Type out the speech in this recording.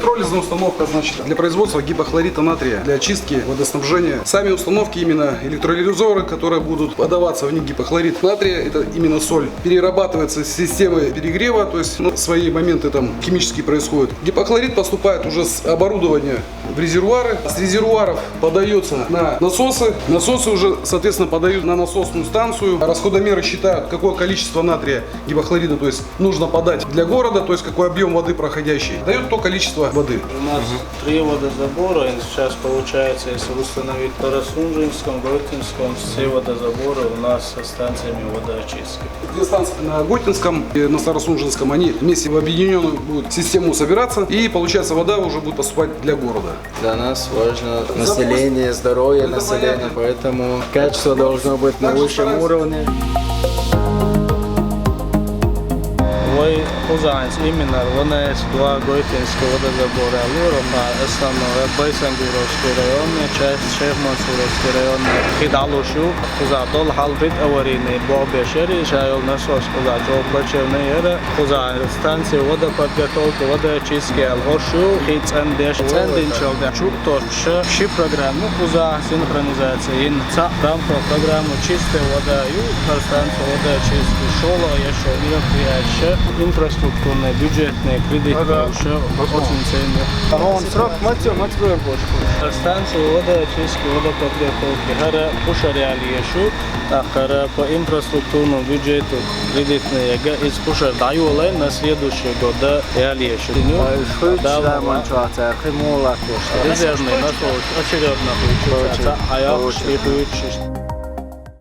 Электролизная установка, значит, для производства гипохлорита натрия, для очистки водоснабжения. Сами установки именно электролизоры, которые будут подаваться в них гипохлорид натрия, это именно соль, перерабатывается с системой перегрева, то есть свои моменты там химические происходят. Гипохлорид поступает уже с оборудования в резервуары, с резервуаров подается на насосы, насосы уже, соответственно, подают на насосную станцию. Расходомеры считают, какое количество натрия гипохлорида, то есть нужно подать для города, то есть какой объем воды проходящий, дает то количество воды. У нас 3 водозабора, и сейчас получается, если установить в Старосунжинском, Готинском, все водозаборы у нас со станциями водоочистки. Две станции на Готинском и на Старосунжинском, они вместе в объединенную будут систему собираться, и получается вода уже будет поступать для города. Для нас важно население, здоровье населения, поэтому качество должно быть на высшем уровне. Узанец именно ВНС 2 Готинского водозабора Алюрова, основное Байсангуровский район, часть Шейх-Мансуровский район, Хидалушу, Узадол, Халбит, Аварийный, Бобешери, Шайл насос, Узаджол, Бачевный Эра, Узанец, станции водоподготовки, водоочистки, Алгошу, Хицендеш, Цендинчелда, Чуктош, Ши программу, Уза, синхронизация, Инца, рамках программу чистая вода, и станция водоочистки, Шола, еще мероприятие, инфраструктурные, бюджетные, кредитные, уже очень ценные. Он срок мотивирует больше. Станцию водоочистки, водоподготовки, хара пушарялиешу, хара по инфраструктурному бюджету кредитные, из пушар даюлы на следующий год ялиешу. Резервный насос очередно включается, а я